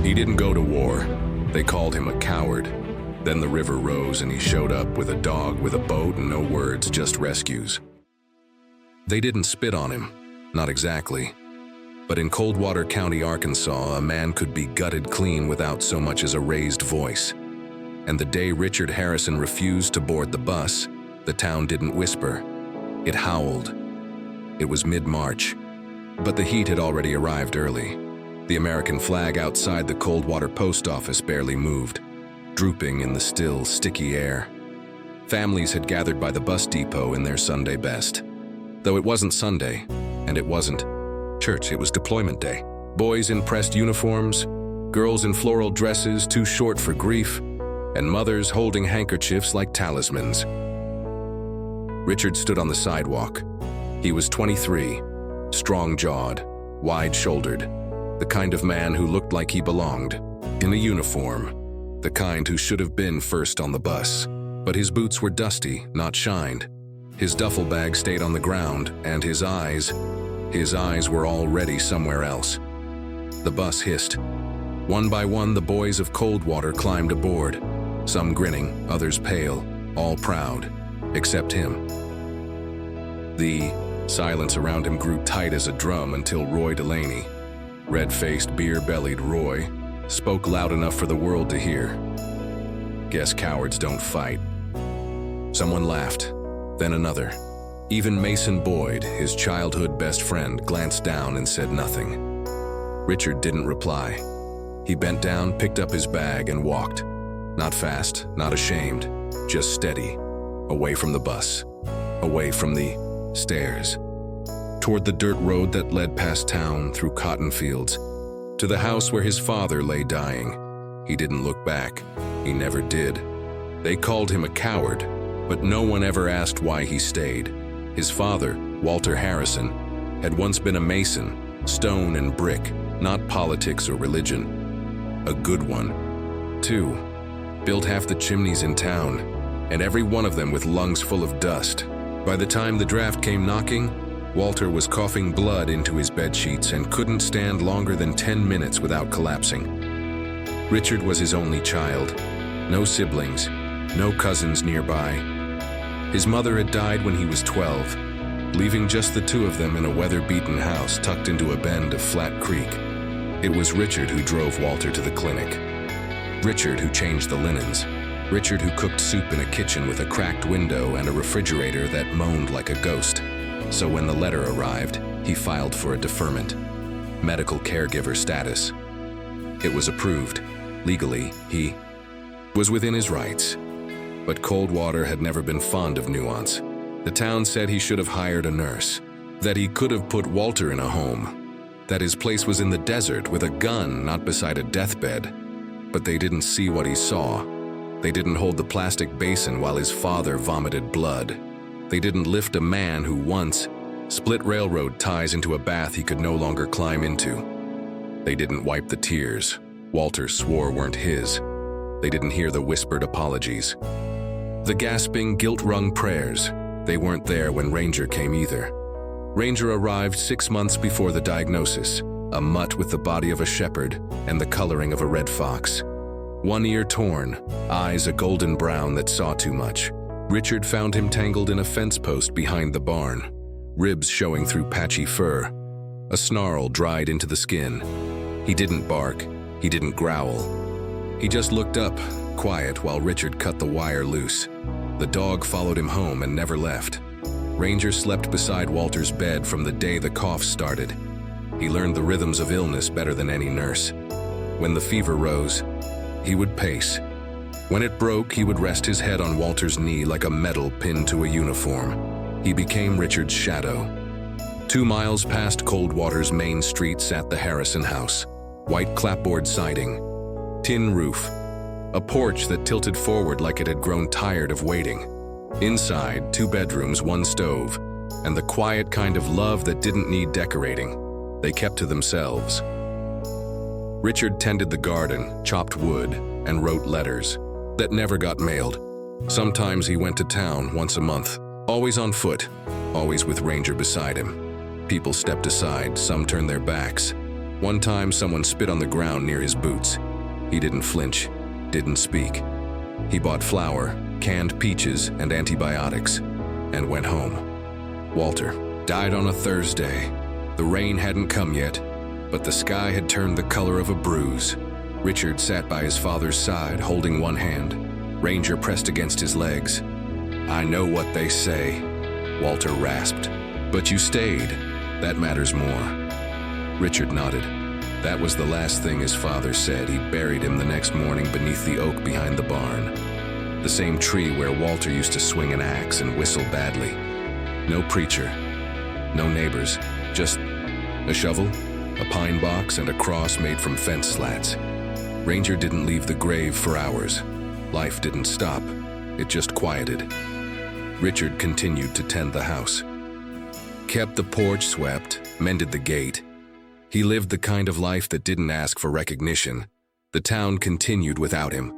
He didn't go to war. They called him a coward. Then the river rose and he showed up with a dog with a boat and no words, just rescues. They didn't spit on him, not exactly. But in Coldwater County, Arkansas, a man could be gutted clean without so much as a raised voice. And the day Richard Harrison refused to board the bus, the town didn't whisper. It howled. It was mid-March, but the heat had already arrived early. The American flag outside the Coldwater post office barely moved, drooping in the still, sticky air. Families had gathered by the bus depot in their Sunday best. Though it wasn't Sunday, and it wasn't church, it was deployment day. Boys in pressed uniforms, girls in floral dresses too short for grief, and mothers holding handkerchiefs like talismans. Richard stood on the sidewalk. He was 23, strong-jawed, wide-shouldered, the kind of man who looked like he belonged, in a uniform, the kind who should have been first on the bus. But his boots were dusty, not shined. His duffel bag stayed on the ground, and his eyes were already somewhere else. The bus hissed. One by one, the boys of Coldwater climbed aboard, some grinning, others pale, all proud, except him. The silence around him grew tight as a drum until Roy Delaney, red-faced, beer-bellied Roy, spoke loud enough for the world to hear. Guess cowards don't fight. Someone laughed, then another. Even Mason Boyd, his childhood best friend, glanced down and said nothing. Richard didn't reply. He bent down, picked up his bag, and walked. Not fast, not ashamed, just steady, away from the bus, away from the stairs, toward the dirt road that led past town through cotton fields, to the house where his father lay dying. He didn't look back. He never did. They called him a coward, but no one ever asked why he stayed. His father, Walter Harrison, had once been a mason, stone and brick, not politics or religion. A good one, too. Built half the chimneys in town, and every one of them with lungs full of dust. By the time the draft came knocking, Walter was coughing blood into his bedsheets and couldn't stand longer than 10 minutes without collapsing. Richard was his only child. No siblings, no cousins nearby. His mother had died when he was 12, leaving just the two of them in a weather-beaten house tucked into a bend of Flat Creek. It was Richard who drove Walter to the clinic. Richard who changed the linens. Richard who cooked soup in a kitchen with a cracked window and a refrigerator that moaned like a ghost. So when the letter arrived, he filed for a deferment, medical caregiver status. It was approved. Legally, he was within his rights. But Coldwater had never been fond of nuance. The town said he should have hired a nurse, that he could have put Walter in a home, that his place was in the desert with a gun, not beside a deathbed. But they didn't see what he saw. They didn't hold the plastic basin while his father vomited blood. They didn't lift a man who once split railroad ties into a bath he could no longer climb into. They didn't wipe the tears Walter swore weren't his. They didn't hear the whispered apologies, the gasping, guilt-wrung prayers. They weren't there when Ranger came either. Ranger arrived 6 months before the diagnosis, a mutt with the body of a shepherd and the coloring of a red fox. One ear torn, eyes a golden brown that saw too much. Richard found him tangled in a fence post behind the barn, ribs showing through patchy fur, a snarl dried into the skin. He didn't bark, he didn't growl. He just looked up, quiet, while Richard cut the wire loose. The dog followed him home and never left. Ranger slept beside Walter's bed from the day the cough started. He learned the rhythms of illness better than any nurse. When the fever rose, he would pace. When it broke, he would rest his head on Walter's knee like a medal pinned to a uniform. He became Richard's shadow. 2 miles past Coldwater's main street sat the Harrison house. White clapboard siding, tin roof, a porch that tilted forward like it had grown tired of waiting. Inside, 2 bedrooms, 1 stove, and the quiet kind of love that didn't need decorating. They kept to themselves. Richard tended the garden, chopped wood, and wrote letters that never got mailed. Sometimes he went to town once a month, always on foot, always with Ranger beside him. People stepped aside, some turned their backs. One time, someone spit on the ground near his boots. He didn't flinch, didn't speak. He bought flour, canned peaches, and antibiotics, and went home. Walter died on a Thursday. The rain hadn't come yet, but the sky had turned the color of a bruise. Richard sat by his father's side, holding one hand. Ranger pressed against his legs. "I know what they say," Walter rasped. "But you stayed. That matters more." Richard nodded. That was the last thing his father said. He buried him the next morning beneath the oak behind the barn. The same tree where Walter used to swing an axe and whistle badly. No preacher, no neighbors, just a shovel, a pine box, and a cross made from fence slats. Ranger didn't leave the grave for hours. Life didn't stop. It just quieted. Richard continued to tend the house. Kept the porch swept, mended the gate. He lived the kind of life that didn't ask for recognition. The town continued without him.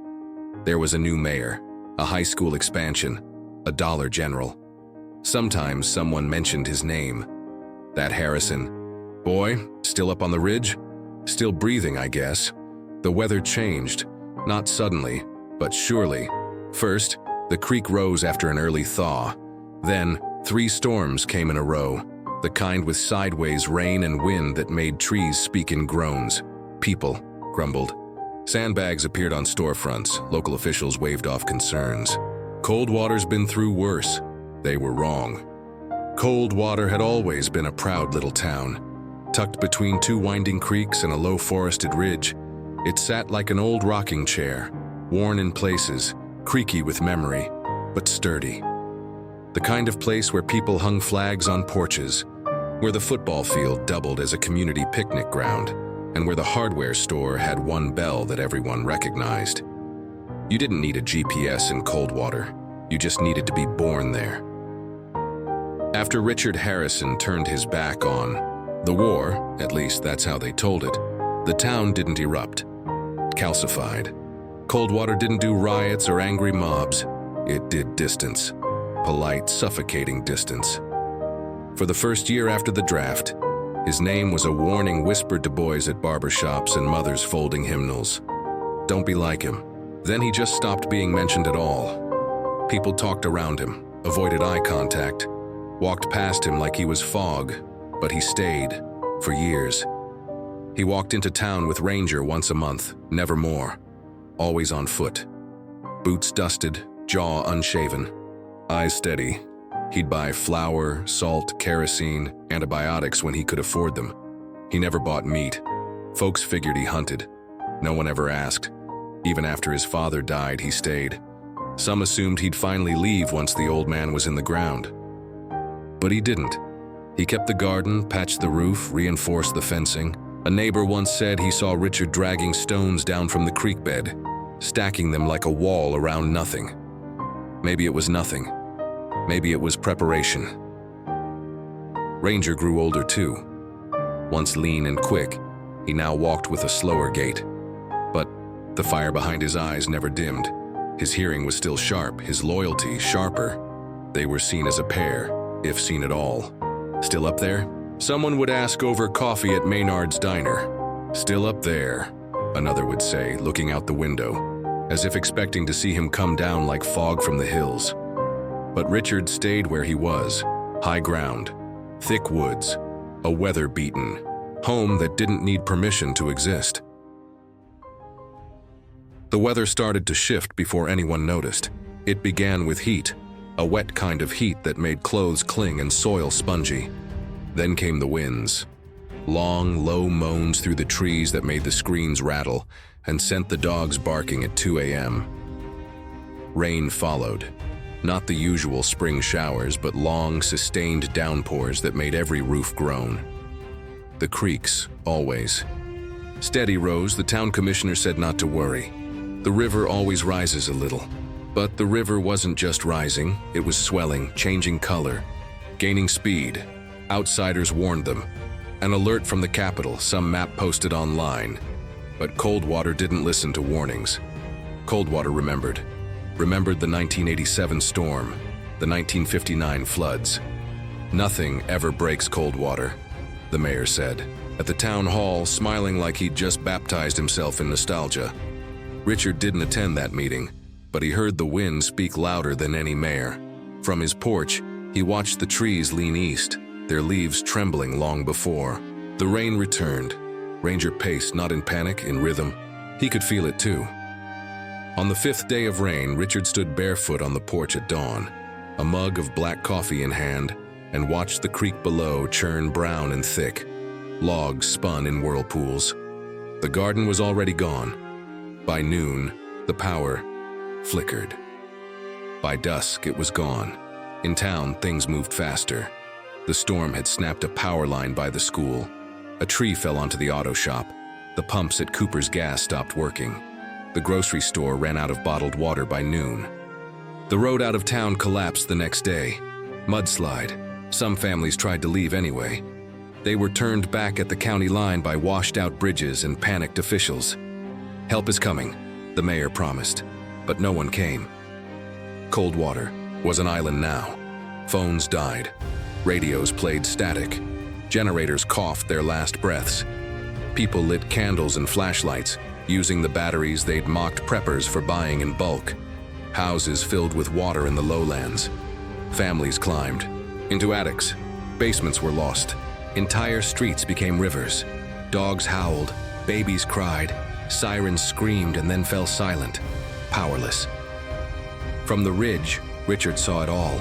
There was a new mayor, a high school expansion, a Dollar General. Sometimes someone mentioned his name. That Harrison. Boy, still up on the ridge? Still breathing, I guess. The weather changed, not suddenly, but surely. First, the creek rose after an early thaw. Then, 3 storms came in a row. The kind with sideways rain and wind that made trees speak in groans. People grumbled. Sandbags appeared on storefronts. Local officials waved off concerns. Coldwater's been through worse. They were wrong. Coldwater had always been a proud little town. Tucked between 2 winding creeks and a low forested ridge, it sat like an old rocking chair, worn in places, creaky with memory, but sturdy. The kind of place where people hung flags on porches, where the football field doubled as a community picnic ground, and where the hardware store had one bell that everyone recognized. You didn't need a GPS in Coldwater. You just needed to be born there. After Richard Harrison turned his back on the war, at least that's how they told it, the town didn't erupt. Calcified. Coldwater didn't do riots or angry mobs. It did distance. Polite, suffocating distance. For the first year after the draft, his name was a warning whispered to boys at barbershops and mothers folding hymnals. Don't be like him. Then he just stopped being mentioned at all. People talked around him, avoided eye contact, walked past him like he was fog, but he stayed for years. He walked into town with Ranger once a month, never more, always on foot. Boots dusted, jaw unshaven. Eyes steady. He'd buy flour, salt, kerosene, antibiotics when he could afford them. He never bought meat. Folks figured he hunted. No one ever asked. Even after his father died, he stayed. Some assumed he'd finally leave once the old man was in the ground. But he didn't. He kept the garden, patched the roof, reinforced the fencing. A neighbor once said he saw Richard dragging stones down from the creek bed, stacking them like a wall around nothing. Maybe it was nothing. Maybe it was preparation. Ranger grew older too. Once lean and quick, he now walked with a slower gait. But the fire behind his eyes never dimmed. His hearing was still sharp, his loyalty sharper. They were seen as a pair, if seen at all. Still up there? Someone would ask over coffee at Maynard's Diner. Still up there, another would say, looking out the window, as if expecting to see him come down like fog from the hills. But Richard stayed where he was, high ground, thick woods, a weather-beaten home that didn't need permission to exist. The weather started to shift before anyone noticed. It began with heat, a wet kind of heat that made clothes cling and soil spongy. Then came the winds. Long, low moans through the trees that made the screens rattle and sent the dogs barking at 2 a.m. Rain followed. Not the usual spring showers, but long, sustained downpours that made every roof groan. The creeks, always. Steady rose, the town commissioner said not to worry. The river always rises a little. But the river wasn't just rising, it was swelling, changing color, gaining speed. Outsiders warned them. An alert from the capital, some map posted online. But Coldwater didn't listen to warnings. Coldwater remembered. Remembered the 1987 storm, the 1959 floods. Nothing ever breaks Coldwater, the mayor said. At the town hall, smiling like he'd just baptized himself in nostalgia. Richard didn't attend that meeting, but he heard the wind speak louder than any mayor. From his porch, he watched the trees lean east, their leaves trembling long before. The rain returned. Ranger paced, not in panic, in rhythm. He could feel it too. On the 5th day of rain, Richard stood barefoot on the porch at dawn, a mug of black coffee in hand, and watched the creek below churn brown and thick. Logs spun in whirlpools. The garden was already gone. By noon, the power flickered. By dusk, it was gone. In town, things moved faster. The storm had snapped a power line by the school. A tree fell onto the auto shop. The pumps at Cooper's Gas stopped working. The grocery store ran out of bottled water by noon. The road out of town collapsed the next day. Mudslide. Some families tried to leave anyway. They were turned back at the county line by washed-out bridges and panicked officials. Help is coming, the mayor promised, but no one came. Coldwater was an island now. Phones died. Radios played static. Generators coughed their last breaths. People lit candles and flashlights, using the batteries they'd mocked preppers for buying in bulk. Houses filled with water in the lowlands. Families climbed into attics. Basements were lost. Entire streets became rivers. Dogs howled, babies cried, sirens screamed and then fell silent, powerless. From the ridge, Richard saw it all.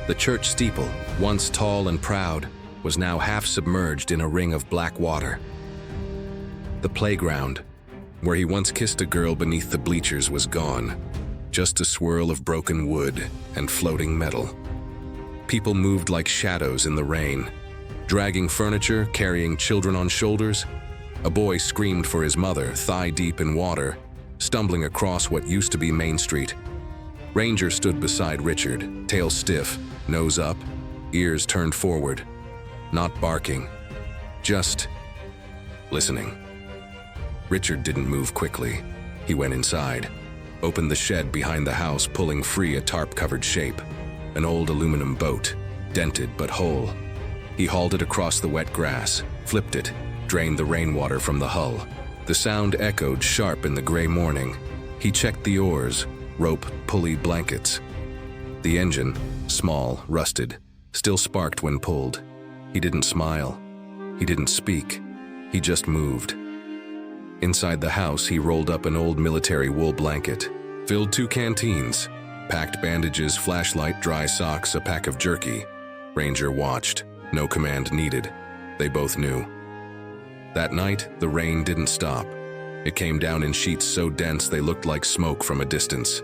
The church steeple, once tall and proud, was now half submerged in a ring of black water. The playground, where he once kissed a girl beneath the bleachers, was gone. Just a swirl of broken wood and floating metal. People moved like shadows in the rain, dragging furniture, carrying children on shoulders. A boy screamed for his mother, thigh-deep in water, stumbling across what used to be Main Street. Ranger stood beside Richard, tail stiff, nose up, ears turned forward. Not barking, just listening. Richard didn't move quickly. He went inside, opened the shed behind the house, pulling free a tarp-covered shape. An old aluminum boat, dented but whole. He hauled it across the wet grass, flipped it, drained the rainwater from the hull. The sound echoed sharp in the gray morning. He checked the oars, rope, pulley, blankets. The engine, small, rusted, still sparked when pulled. He didn't smile. He didn't speak. He just moved. Inside the house, he rolled up an old military wool blanket, filled 2 canteens, packed bandages, flashlight, dry socks, a pack of jerky. Ranger watched. No command needed. They both knew. That night, the rain didn't stop. It came down in sheets so dense they looked like smoke from a distance.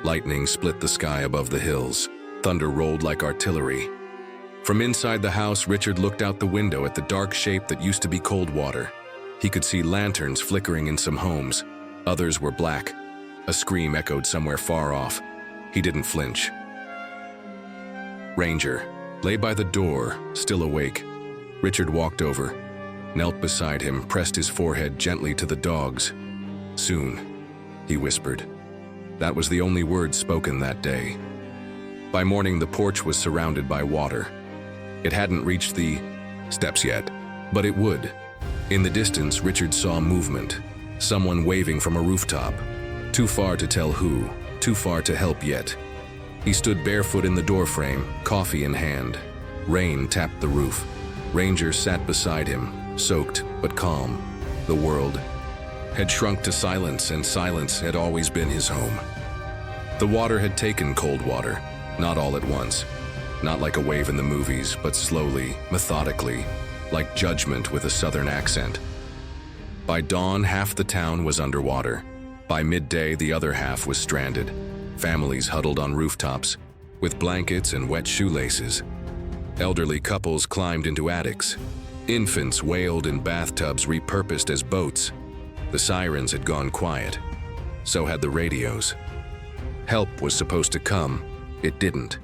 Lightning split the sky above the hills. Thunder rolled like artillery. From inside the house, Richard looked out the window at the dark shape that used to be Coldwater. He could see lanterns flickering in some homes. Others were black. A scream echoed somewhere far off. He didn't flinch. Ranger lay by the door, still awake. Richard walked over, knelt beside him, pressed his forehead gently to the dog's. Soon, he whispered. That was the only word spoken that day. By morning, the porch was surrounded by water. It hadn't reached the steps yet, but it would. In the distance, Richard saw movement. Someone waving from a rooftop. Too far to tell who, too far to help yet. He stood barefoot in the doorframe, coffee in hand. Rain tapped the roof. Ranger sat beside him, soaked but calm. The world had shrunk to silence, and silence had always been his home. The water had taken Coldwater, not all at once. Not like a wave in the movies, but slowly, methodically, like judgment with a southern accent. By dawn, half the town was underwater. By midday, the other half was stranded. Families huddled on rooftops, with blankets and wet shoelaces. Elderly couples climbed into attics. Infants wailed in bathtubs repurposed as boats. The sirens had gone quiet. So had the radios. Help was supposed to come. It didn't.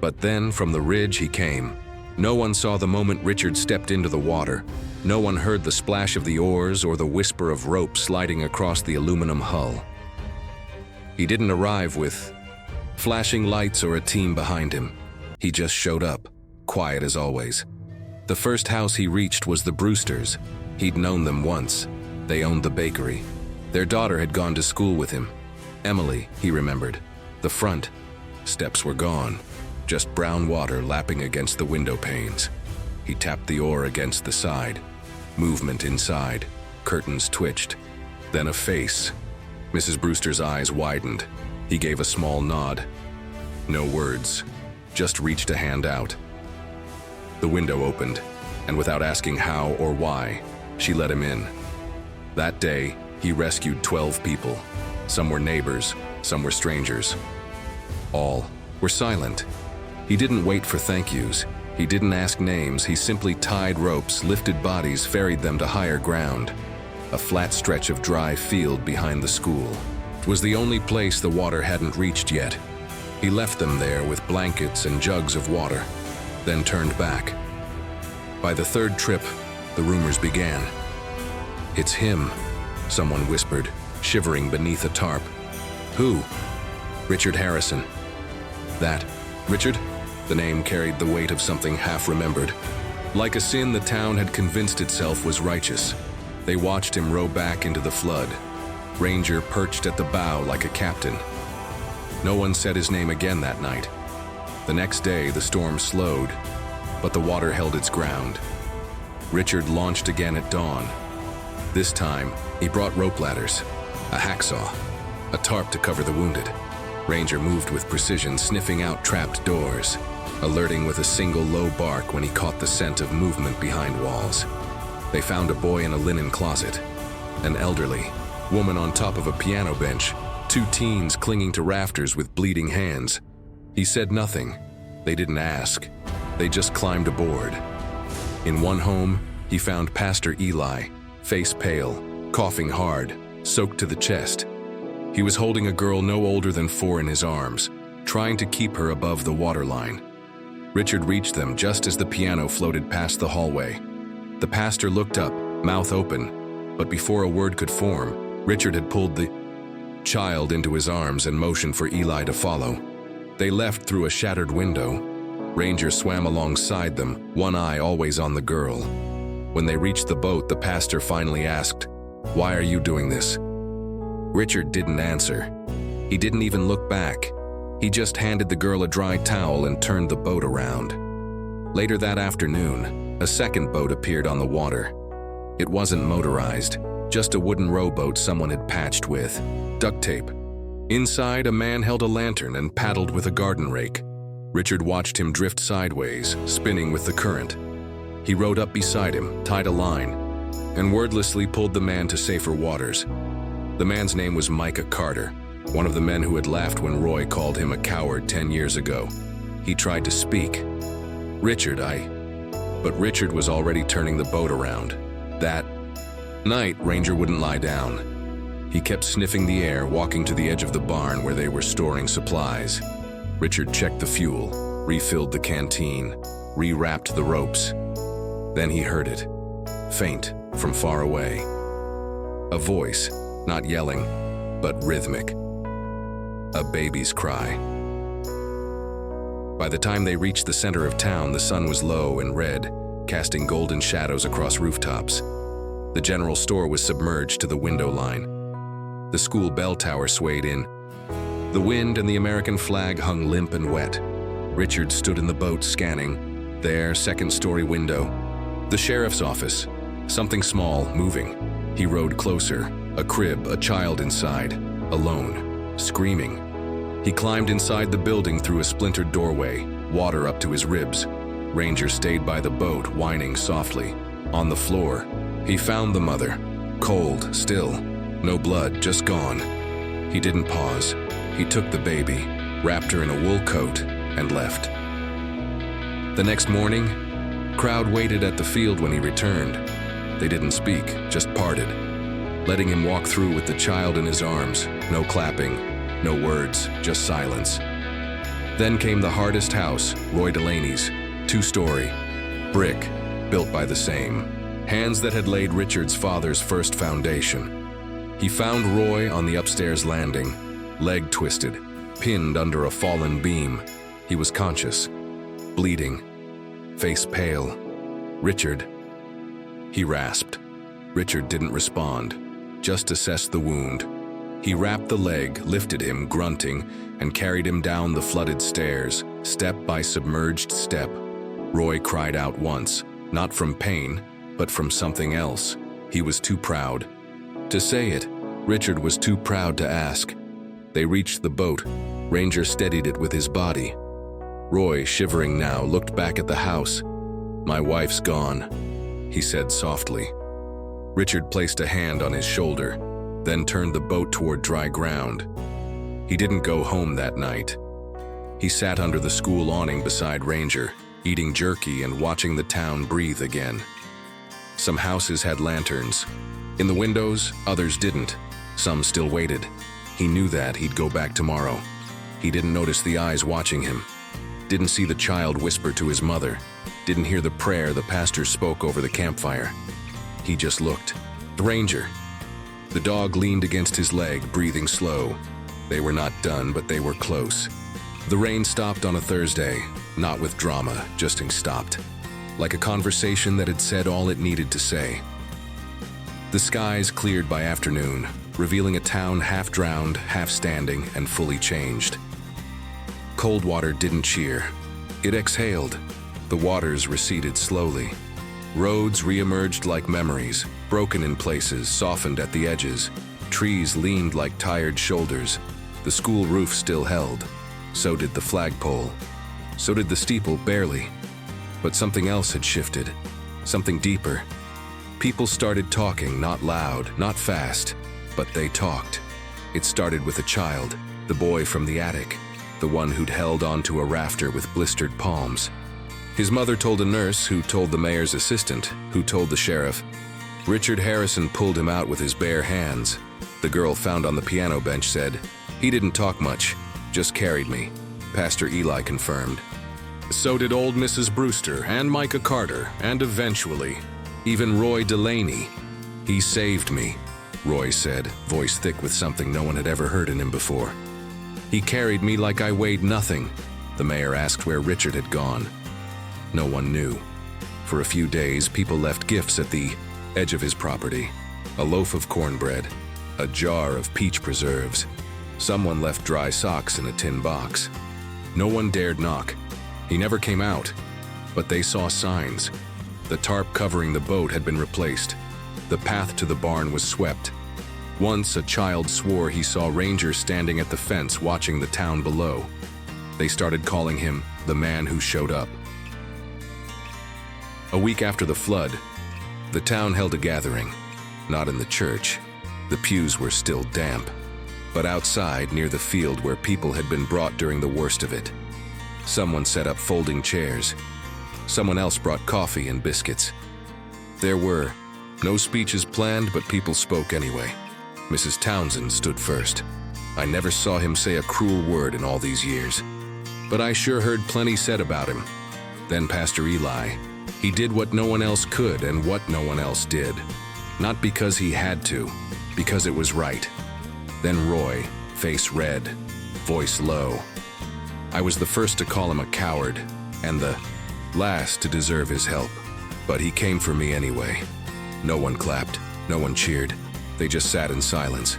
But then, from the ridge, he came. No one saw the moment Richard stepped into the water. No one heard the splash of the oars or the whisper of rope sliding across the aluminum hull. He didn't arrive with flashing lights or a team behind him. He just showed up, quiet as always. The first house he reached was the Brewsters. He'd known them once. They owned the bakery. Their daughter had gone to school with him. Emily, he remembered. The front steps were gone, just brown water lapping against the window panes. He tapped the oar against the side. Movement inside. Curtains twitched. Then a face. Mrs. Brewster's eyes widened. He gave a small nod. No words, just reached a hand out. The window opened, and without asking how or why, she let him in. That day, he rescued 12 people. Some were neighbors, some were strangers. All were silent. He didn't wait for thank yous. He didn't ask names. He simply tied ropes, lifted bodies, ferried them to higher ground. A flat stretch of dry field behind the school. It was the only place the water hadn't reached yet. He left them there with blankets and jugs of water, then turned back. By the third trip, the rumors began. "It's him," someone whispered, shivering beneath a tarp. "Who?" "Richard Harrison." "That Richard?" The name carried the weight of something half-remembered. Like a sin the town had convinced itself was righteous. They watched him row back into the flood. Ranger perched at the bow like a captain. No one said his name again that night. The next day, the storm slowed, but the water held its ground. Richard launched again at dawn. This time, he brought rope ladders, a hacksaw, a tarp to cover the wounded. Ranger moved with precision, sniffing out trapped doors, alerting with a single low bark when he caught the scent of movement behind walls. They found a boy in a linen closet, an elderly woman on top of a piano bench, 2 teens clinging to rafters with bleeding hands. He said nothing. They didn't ask. They just climbed aboard. In one home, he found Pastor Eli, face pale, coughing hard, soaked to the chest. He was holding a girl no older than 4 in his arms, trying to keep her above the waterline. Richard reached them just as the piano floated past the hallway. The pastor looked up, mouth open, but before a word could form, Richard had pulled the child into his arms and motioned for Eli to follow. They left through a shattered window. Ranger swam alongside them, one eye always on the girl. When they reached the boat, the pastor finally asked, "Why are you doing this?" Richard didn't answer. He didn't even look back. He just handed the girl a dry towel and turned the boat around. Later that afternoon, a second boat appeared on the water. It wasn't motorized, just a wooden rowboat someone had patched with duct tape. Inside, a man held a lantern and paddled with a garden rake. Richard watched him drift sideways, spinning with the current. He rowed up beside him, tied a line, and wordlessly pulled the man to safer waters. The man's name was Micah Carter, one of the men who had laughed when Roy called him a coward 10 years ago. He tried to speak. But Richard was already turning the boat around. That night, Ranger wouldn't lie down. He kept sniffing the air, walking to the edge of the barn where they were storing supplies. Richard checked the fuel, refilled the canteen, rewrapped the ropes. Then he heard it, faint, from far away. A voice, not yelling, but rhythmic. A baby's cry. By the time they reached the center of town, the sun was low and red, casting golden shadows across rooftops. The general store was submerged to the window line. The school bell tower swayed in. The wind and the American flag hung limp and wet. Richard stood in the boat scanning. There, second-story window. The sheriff's office. Something small, moving. He rowed closer. A crib, a child inside. Alone. Screaming. He climbed inside the building through a splintered doorway, water up to his ribs. Ranger stayed by the boat, whining softly. On the floor, he found the mother. Cold, still. No blood, just gone. He didn't pause. He took the baby, wrapped her in a wool coat, and left. The next morning, crowd waited at the field when he returned. They didn't speak, just parted, letting him walk through with the child in his arms. No clapping, no words, just silence. Then came the hardest house, Roy Delaney's, 2-story, brick, built by the same hands that had laid Richard's father's first foundation. He found Roy on the upstairs landing, leg twisted, pinned under a fallen beam. He was conscious, bleeding, face pale. "Richard," he rasped. Richard didn't respond, just assessed the wound. He wrapped the leg, lifted him, grunting, and carried him down the flooded stairs, step by submerged step. Roy cried out once, not from pain, but from something else. He was too proud to say it. Richard was too proud to ask. They reached the boat. Ranger steadied it with his body. Roy, shivering now, looked back at the house. "My wife's gone," he said softly. Richard placed a hand on his shoulder, then turned the boat toward dry ground. He didn't go home that night. He sat under the school awning beside Ranger, eating jerky and watching the town breathe again. Some houses had lanterns. In the windows, others didn't. Some still waited. He knew that he'd go back tomorrow. He didn't notice the eyes watching him. Didn't see the child whisper to his mother. Didn't hear the prayer the pastor spoke over the campfire. He just looked. The Ranger. The dog leaned against his leg, breathing slow. They were not done, but they were close. The rain stopped on a Thursday, not with drama, just stopped. Like a conversation that had said all it needed to say. The skies cleared by afternoon, revealing a town half drowned, half standing, and fully changed. Cold water didn't cheer. It exhaled. The waters receded slowly. Roads re-emerged like memories, broken in places, softened at the edges. Trees leaned like tired shoulders. The school roof still held. So did the flagpole. So did the steeple, barely. But something else had shifted. Something deeper. People started talking, not loud, not fast, but they talked. It started with a child, the boy from the attic, the one who'd held onto a rafter with blistered palms. His mother told a nurse, who told the mayor's assistant, who told the sheriff. Richard Harrison pulled him out with his bare hands. The girl found on the piano bench said, "He didn't talk much, just carried me," Pastor Eli confirmed. So did old Mrs. Brewster and Micah Carter, and eventually, even Roy Delaney. "He saved me," Roy said, voice thick with something no one had ever heard in him before. "He carried me like I weighed nothing." The mayor asked where Richard had gone. No one knew. For a few days, people left gifts at the edge of his property. A loaf of cornbread, a jar of peach preserves. Someone left dry socks in a tin box. No one dared knock. He never came out, but they saw signs. The tarp covering the boat had been replaced. The path to the barn was swept. Once, a child swore he saw rangers standing at the fence watching the town below. They started calling him the man who showed up. A week after the flood, the town held a gathering. Not in the church. The pews were still damp. But outside, near the field where people had been brought during the worst of it. Someone set up folding chairs. Someone else brought coffee and biscuits. There were no speeches planned, but people spoke anyway. Mrs. Townsend stood first. I never saw him say a cruel word in all these years. But I sure heard plenty said about him. Then Pastor Eli. He did what no one else could and what no one else did. Not because he had to, because it was right. Then Roy, face red, voice low. I was the first to call him a coward, and the last to deserve his help. But he came for me anyway. No one clapped, no one cheered. They just sat in silence.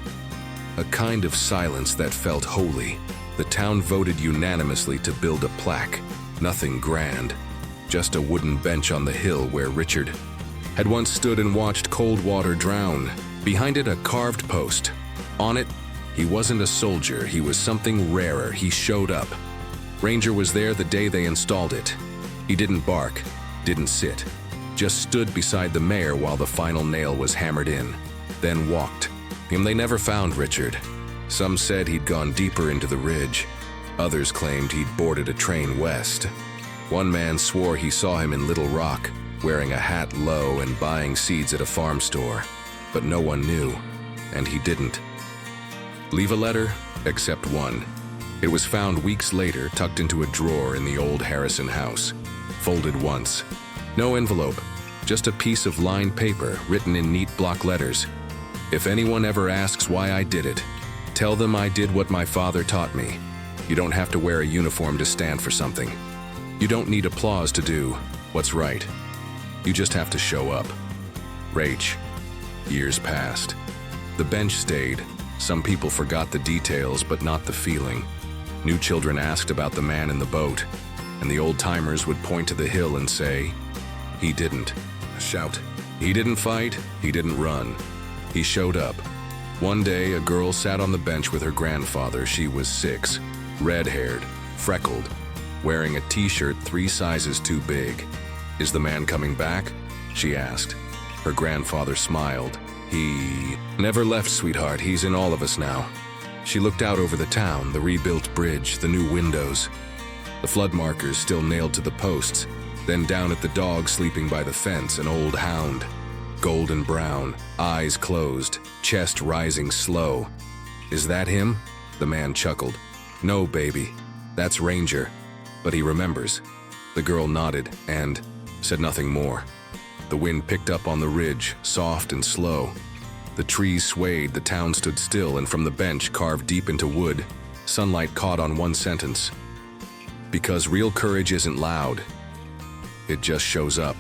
A kind of silence that felt holy. The town voted unanimously to build a plaque. Nothing grand. Just a wooden bench on the hill where Richard had once stood and watched cold water drown. Behind it, a carved post. On it, he wasn't a soldier, he was something rarer. He showed up. Ranger was there the day they installed it. He didn't bark, didn't sit, just stood beside the mayor while the final nail was hammered in, then walked. They never found Richard. Some said he'd gone deeper into the ridge. Others claimed he'd boarded a train west. One man swore he saw him in Little Rock, wearing a hat low and buying seeds at a farm store. But no one knew, and he didn't leave a letter, except one. It was found weeks later, tucked into a drawer in the old Harrison house. Folded once. No envelope, just a piece of lined paper written in neat block letters. If anyone ever asks why I did it, tell them I did what my father taught me. You don't have to wear a uniform to stand for something. You don't need applause to do what's right. You just have to show up. Rach. Years passed. The bench stayed. Some people forgot the details, but not the feeling. New children asked about the man in the boat, and the old-timers would point to the hill and say, "He didn't." Shout. He didn't fight, he didn't run. He showed up. One day, a girl sat on the bench with her grandfather. She was 6, red-haired, freckled, wearing a t-shirt 3 sizes too big. "Is the man coming back?" she asked. Her grandfather smiled. "He never left, sweetheart. He's in all of us now." She looked out over the town, the rebuilt bridge, the new windows, the flood markers still nailed to the posts, then down at the dog sleeping by the fence, an old hound, golden brown, eyes closed, chest rising slow. "Is that him?" The man chuckled. "No, baby, that's Ranger, but he remembers." The girl nodded and said nothing more. The wind picked up on the ridge, soft and slow. The trees swayed, the town stood still, and from the bench carved deep into wood, sunlight caught on one sentence. Because real courage isn't loud, it just shows up.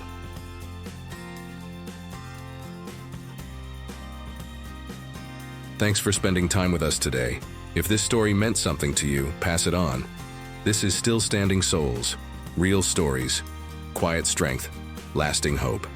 Thanks for spending time with us today. If this story meant something to you, pass it on. This is Still Standing Souls. Real stories, quiet strength, lasting hope.